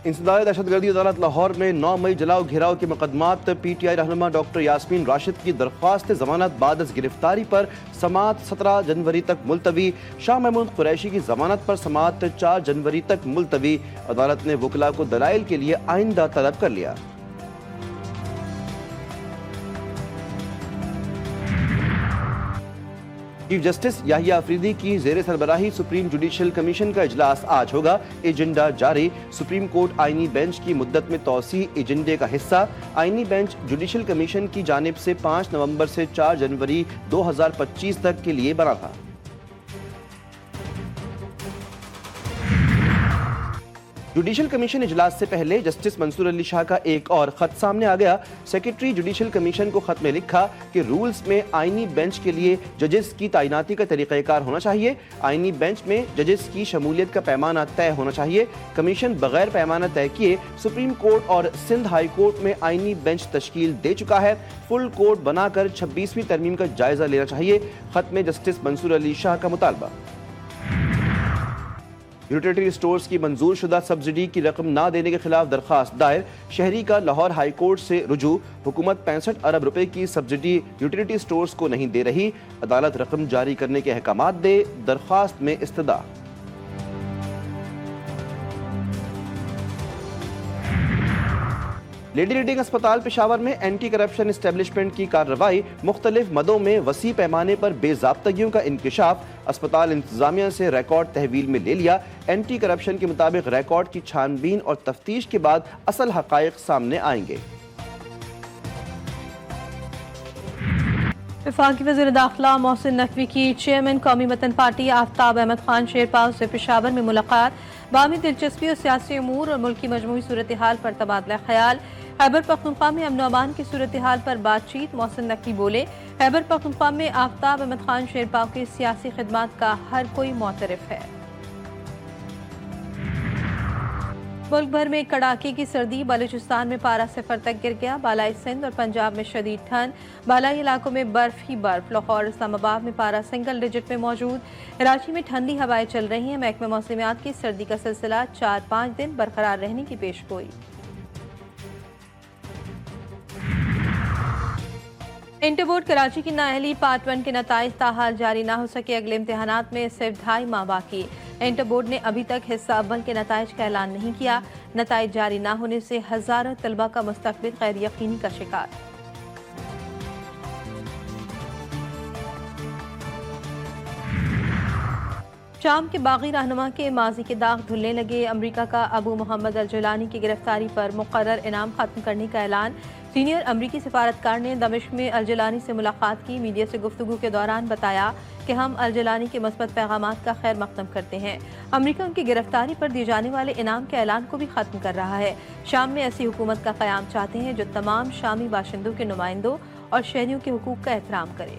इंसदाद दहशतगर्दी अदालत लाहौर में 9 मई जलाओ घेराव के मुकदमात PTI रहनुमा डॉक्टर यास्मीन राशिद की दरख्वास्त जमानत बाद गिरफ्तारी पर समात 17 जनवरी तक मुलतवी। शाह महमूद कुरैशी की जमानत पर समात 4 जनवरी तक मुलतवी। अदालत ने वकला को दलाइल के लिए आइंदा तलब कर लिया। चीफ जस्टिस याहिया अफरीदी की जेर सरबराही सुप्रीम जुडिशल कमीशन का इजलास आज होगा। एजेंडा जारी। सुप्रीम कोर्ट आईनी बेंच की मुद्दत में तौसी एजेंडे का हिस्सा। आईनी बेंच जुडिशल कमीशन की जानिब से 5 नवंबर से 4 जनवरी 2025 तक के लिए बना था। जुडिशल कमीशन इजलास से पहले जस्टिस मंसूर अली शाह का एक और खत सामने आ गया। सेक्रेटरी जुडिशल कमीशन को खत में लिखा कि रूल्स में आईनी बेंच के लिए जजेस की तैनाती का तरीक़ाकार होना चाहिए। आईनी बेंच में जजेस की शमूलियत का पैमाना तय होना चाहिए। कमीशन बगैर पैमाना तय किए सुप्रीम कोर्ट और सिंध हाई कोर्ट में आईनी बेंच तश्कील दे चुका है। फुल कोर्ट बनाकर 26वीं तरमीम का जायजा लेना चाहिए। खत में जस्टिस मंसूर अली शाह का मुतालबा। यूटिलिटी स्टोर्स की मंजूर शुदा सब्सिडी की रकम ना देने के खिलाफ दरखास्त दायर। शहरी का लाहौर हाई कोर्ट से रुजू। हुकूमत 65 अरब रुपए की सब्सिडी यूटिलिटी स्टोर्स को नहीं दे रही। अदालत रकम जारी करने के अहकामात दे। दरखास्त में इस्तदा। लेडी रीडिंग अस्पताल पेशावर में एंटी करप्शन एस्टेब्लिशमेंट की कार्रवाई। मुख्तलिफ मदों में वसी पैमाने पर बेजाब्तगियों का इंकशाफ। अस्पताल इंतजामिया से रिकॉर्ड तहवील में ले लिया। एंटी करप्शन के मुताबिक रिकॉर्ड की छानबीन और तफ्तीश के बाद असल हकायक सामने आएंगे। वफाकी वज़ीर दाखिला मोहसिन नकवी की चेयरमैन कौमी वतन पार्टी आफ्ताब अहमद खान शेरपाव से पेशावर में मुलाकात। बामी दिलचस्पी और सियासी अमूर और मुल्क की मजमूई सूरत हाल पर तबादला ख्याल। खैबर पख्तूनख्वा में अमन अमान की सूरत हाल पर बातचीत। मोहसिन नकवी बोले, खैबर पख्तूनख्वा में आफ्ताब अहमद खान शेरपाव की सियासी खिदमात का हर कोई मोतरफ है। मुल्क भर में कड़ाके की सर्दी। बलूचिस्तान में पारा सिफर तक गिर गया। बालाई सिंध और पंजाब में शदीद ठंड। बालाई इलाकों में बर्फ ही बर्फ। लाहौर इस्लामाबाद में पारा सिंगल डिजिट में मौजूद। कराची में ठंडी हवाएं चल रही हैं। महकमे मौसमियात की सर्दी का सिलसिला 4-5 दिन बरकरार रहने की पेशगोई। इंटर बोर्ड कराची की नाअहली पार्ट 1 के नताइज ताहाल जारी ना हो सके। अगले इम्तिहानात में सिर्फ 2.5 माह बाकी। इंटर बोर्ड ने अभी तक हिस्सा अव्वल के नताइज का ऐलान नहीं किया। नताइज जारी ना होने से हजारों तलबा का मुस्तकबिल गैर यकीनी का शिकार। शाम के बागी रहनुमा के माजी के दाग धुलने लगे। अमरीका का अबू मोहम्मद अल जलानी की गिरफ्तारी पर मुकर्रर इनाम खत्म करने का ऐलान। सीनियर अमरीकी सिफारतकार ने दमिश्क में अल जलानी से मुलाकात की। मीडिया से गुफ्तगू के दौरान बताया कि हम अल जलानी के मस्बत पैगामात का खैर मकदम करते हैं। अमरीका उनकी गिरफ्तारी पर दिए जाने वाले इनाम के ऐलान को भी खत्म कर रहा है। शाम में ऐसी हुकूमत का क़याम चाहते हैं जो तमाम शामी बाशिंदों के नुमाइंदों और शहरियों के हुकूक का एहतराम करे।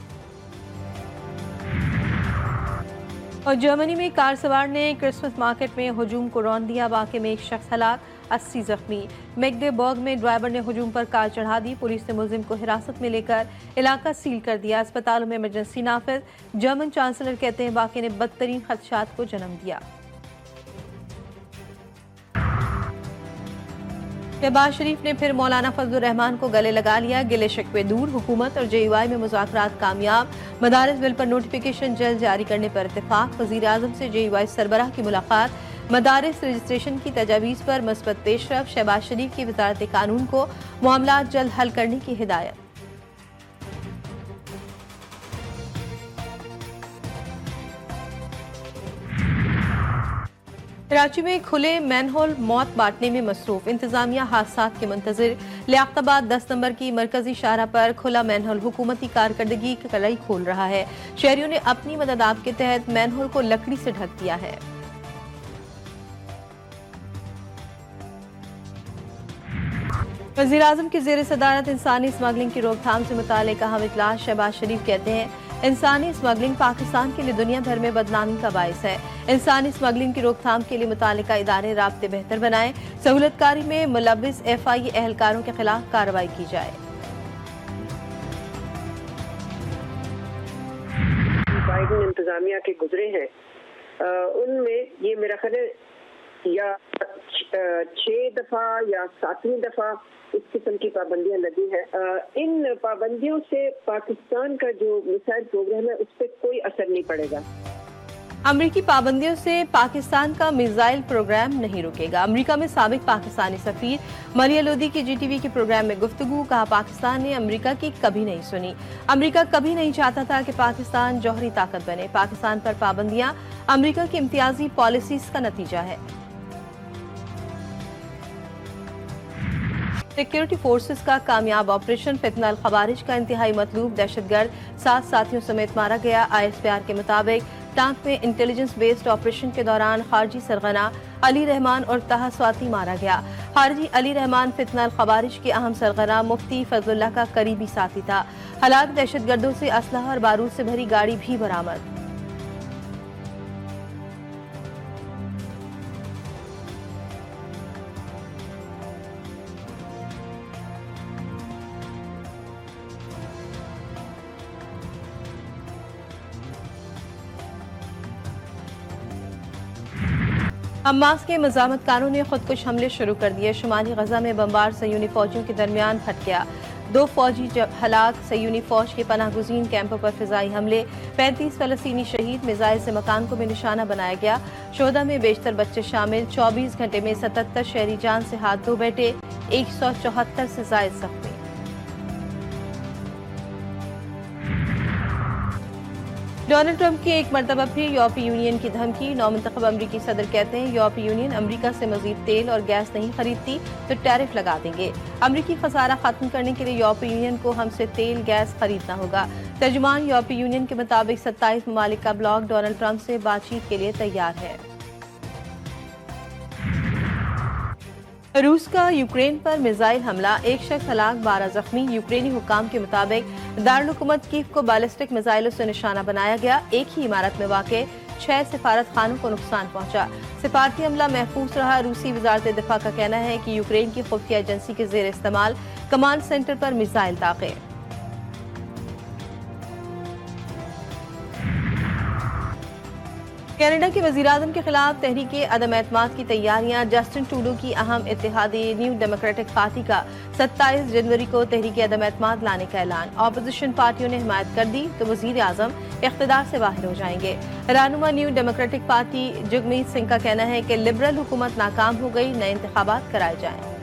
और जर्मनी में कार सवार ने क्रिसमस मार्केट में हुजूम को रौंद दिया। वाक़े में एक शख्स हलाक, 80 जख्मी। मैगडेबर्ग में ड्राइवर ने हुजूम पर कार चढ़ा दी। पुलिस ने मुलजिम को हिरासत में लेकर इलाका सील कर दिया। अस्पतालों में इमरजेंसी नाफिज। जर्मन चांसलर कहते हैं वाक़े ने बदतरीन खदशात को जन्म दिया। शहबाज शरीफ ने फिर मौलाना फजलुर रहमान को गले लगा लिया। गिले शिकवे दूर। हुकूमत और JUI में मुज़ाकरात कामयाब। मदारिस बिल पर नोटिफिकेशन जल्द जारी करने पर इत्तेफाक। वज़ीर आज़म से JUI सरबराह की मुलाकात। मदारिस रजिस्ट्रेशन की तजावीज़ पर मस्बत पेशरफ। शहबाज शरीफ की वज़ारत कानून को मामलात जल्द हल करने की हिदायत। कराची में खुले मैनहोल मौत बांटने में मसरूफ। इंतजामिया हादसात के मुंतजिर। लियाकताबाद 10 नंबर की मरकजी शाहरा पर खुला मैनहोल हुकूमती कारकर्दगी की कड़ाई खोल रहा है। शहरियों ने अपनी मदद आप के तहत मैनहोल को लकड़ी से ढक दिया है। वज़ीर आज़म की ज़ेर सदारत इंसानी स्मगलिंग की रोकथाम से मुताल्लिक़ अहम इजलास। शहबाज शरीफ कहते हैं इंसानी स्मगलिंग पाकिस्तान के लिए दुनिया भर में बदनामी का बायस है। इंसानी स्मगलिंग की रोकथाम के लिए मुताल्लिका इदारे राब्ते बेहतर बनाएं। सहूलतकारी में मुलव्विस FIA एहलकारों के खिलाफ कार्रवाई की जाए। बाइडन इंतजामिया के गुजरे हैं उनमें ये मेरा ख्याल है या 6 दफा या 7वीं दफा इस किस्म की पाबंदियां लगी है। इन पाबंदियों से पाकिस्तान का जो मिसाइल प्रोग्राम है उस पर कोई असर नहीं पड़ेगा। अमरीकी पाबंदियों से पाकिस्तान का मिसाइल प्रोग्राम नहीं रुकेगा। अमरीका में साबिक पाकिस्तानी सफीर मरिया लोदी की GTV के प्रोग्राम में गुफ्तगू। कहा, पाकिस्तान ने अमरीका की कभी नहीं सुनी। अमरीका कभी नहीं चाहता था कि पाकिस्तान जौहरी ताकत बने। पाकिस्तान पर पाबंदियां अमरीका की इम्तियाजी पॉलिसीज का नतीजा है। सिक्योरिटी फोर्सेस का कामयाब ऑपरेशन फितना अल खवारिज का इंतहाई मतलूब दहशतगर्द 7 साथियों समेत मारा गया। ISPR के मुताबिक टांक में इंटेलिजेंस बेस्ड ऑपरेशन के दौरान खारजी सरगना अली रहमान और ताहा स्वाति मारा गया। खारजी अली रहमान फितना अल खवारिज के अहम सरगना मुफ्ती फजलुल्लाह का करीबी साथी था। हलाक दहशतगर्दों से असलहा और बारूद से भरी गाड़ी भी बरामद। हमास के मज़ामतकारों ने खुदकुश हमले शुरू कर दिए। शुमाली गजा में बमबार सयूनी फौजियों के दरमियान फट गया। 2 फौजी हलाक। सयूनी फौज के पनाहगुज़ीन कैंपों पर फिजाई हमले। 35 फलस्तीनी शहीद। मिसाइल से मकान को भी निशाना बनाया गया। शोधा में बेशतर बच्चे शामिल। 24 घंटे में 77 शहरी जान से हाथ धो बैठे। 174 से जायद जख्मी। डोनाल्ड ट्रंप की एक मरतबा फिर यूरोपीय यूनियन की धमकी। नौमुंतखब अमरीकी सदर कहते हैं, यूरोपीय यूनियन अमरीका से मजीद तेल और गैस नहीं खरीदती तो टैरिफ लगा देंगे। अमरीकी खसारा खत्म करने के लिए यूरोपीय यूनियन को हमसे तेल गैस खरीदना होगा। तर्जुमान यूरोपीय यूनियन के मुताबिक 27 ममालिक का ब्लॉक डोनाल्ड ट्रंप से बातचीत के लिए तैयार है। रूस का यूक्रेन पर मिसाइल हमला। 1 शख्स हलाक, 12 जख्मी। यूक्रेनी हुकाम के मुताबिक दारुल हुकूमत कीव को बैलिस्टिक मिसाइलों से निशाना बनाया गया। एक ही इमारत में वाक़े 6 सिफारत खानों को नुकसान पहुंचा। सिफारती हमला महफूज रहा। रूसी वजारत दिफा का कहना है कि यूक्रेन की खुफिया एजेंसी के जेर इस्तेमाल कमांड सेंटर पर मिसाइल दागे। कनाडा के वज़ीर-ए-आज़म के खिलाफ तहरीक अदम एतमाद की तैयारियां। जस्टिन ट्रूडो की अहम इत्तेहादी न्यू डेमोक्रेटिक पार्टी का 27 जनवरी को तहरीक अदम एतमाद लाने का ऐलान। ऑपोजिशन पार्टियों ने हिमायत कर दी तो वज़ीर-ए-आज़म इख्तिदार से बाहर हो जाएंगे। रहनुमा new democratic party Jagmeet Singh का कहना है कि लिबरल हुकूमत नाकाम हो गई, नए इंतखाबात कराए जाएं।